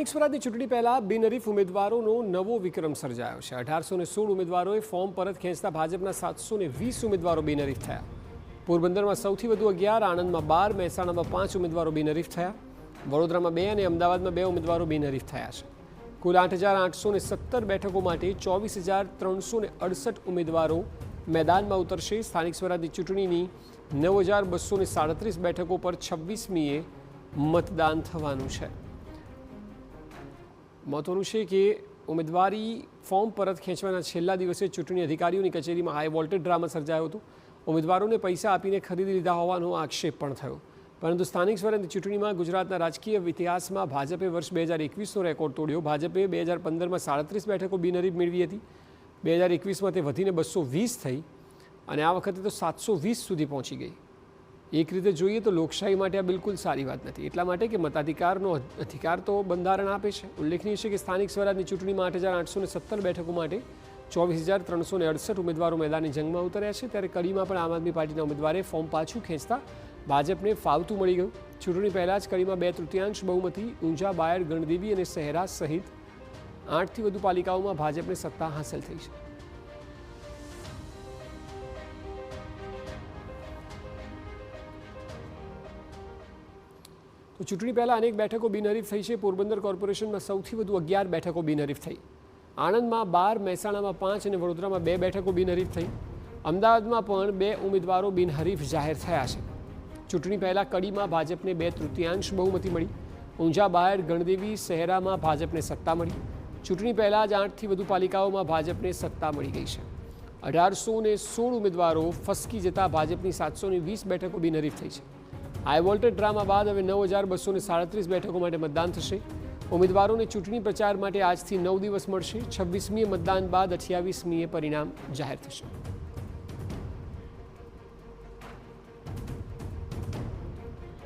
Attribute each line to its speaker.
Speaker 1: સ્થાનિક સ્વરાજની ચૂંટણી પહેલા બિનહરીફ ઉમેદવારોનો નવો વિક્રમ સર્જાયો છે। 1816 ઉમેદવારોએ ફોર્મ પરત ખેંચતા ભાજપના 720 ઉમેદવારો બિનહરીફ થયા। પોરબંદરમાં સૌથી વધુ 11, આણંદમાં 12, મહેસાણામાં 5 ઉમેદવારો બિનહરીફ થયા। વડોદરામાં 2 અને અમદાવાદમાં 2 ઉમેદવારો બિનહરીફ થયા છે। કુલ 8,817 બેઠકો માટે 24,368 ઉમેદવારો મેદાનમાં ઉતરશે। સ્થાનિક સ્વરાજની ચૂંટણીની 9,237 બેઠકો પર 26મીએ મતદાન થવાનું છે। મહત્વનું છે કે ઉમેદવારી ફોર્મ પરત ખેંચવાના છેલ્લા દિવસે ચૂંટણી અધિકારીઓની કચેરીમાં હાઈ વોલ્ટેજ ડ્રામા સર્જાયો હતો। ઉમેદવારોને પૈસા આપીને ખરીદી લીધા હોવાનો આક્ષેપ પણ થયો। પરંતુ સ્થાનિક સ્વરાજની ચૂંટણીમાં ગુજરાતના રાજકીય ઇતિહાસમાં ભાજપે વર્ષ 2021નો રેકોર્ડ તોડ્યો। ભાજપે 2015માં 37 બેઠકો બિનહરીફ મેળવી હતી। 2021માં તે વધીને 220 થઈ અને આ વખતે તો 720 સુધી પહોંચી ગઈ। એક રીતે જોઈએ તો લોકશાહી માટે આ બિલકુલ સારી વાત નથી, એટલા માટે કે મતાધિકારનો અધિકાર તો બંધારણ આપે છે। ઉલ્લેખનીય છે કે સ્થાનિક સ્વરાજની ચૂંટણીમાં 8,817 બેઠકો માટે 24,368 ઉમેદવારો મેદાની જંગમાં ઉતર્યા છે। ત્યારે કડીમાં પણ આમ આદમી પાર્ટીના ઉમેદવારે ફોર્મ પાછું ખેંચતા ભાજપને ફાવતું મળી ગયું। ચૂંટણી પહેલાં જ કડીમાં 2/3 બહુમતી ઊંઝા, બાયડ, ગણદેવી અને શહેરા સહિત 8થી વધુ પાલિકાઓમાં ભાજપને સત્તા હાંસલ થઈ છે। તો ચૂંટણી પહેલાં અનેક બેઠકો બિનહરીફ થઈ છે। પોરબંદર કોર્પોરેશનમાં સૌથી વધુ 11 બેઠકો બિનહરીફ થઈ। આણંદમાં 12, મહેસાણામાં 5 અને વડોદરામાં 2 બેઠકો બિનહરીફ થઈ। અમદાવાદમાં પણ 2 ઉમેદવારો બિનહરીફ જાહેર થયા છે। ચૂંટણી પહેલાં કડીમાં ભાજપને 2/3 બહુમતી મળી। ઊંઝા, બાયડ, ગણદેવી, શહેરામાં ભાજપને સત્તા મળી। ચૂંટણી પહેલાં જ 8થી વધુ પાલિકાઓમાં ભાજપને સત્તા મળી ગઈ છે। 1816 ઉમેદવારો ફસકી જતા ભાજપની 720 બેઠકો બિનહરીફ થઈ છે। હાઈ વોલ્ટેજ ડ્રામા બાદ હવે 9,237 બેઠકો માટે મતદાન થશે। ઉમેદવારોને ચૂંટણી પ્રચાર માટે આજથી 9 દિવસ મળશે। 26મીએ મતદાન બાદ 28મીએ પરિણામ જાહેર થશે।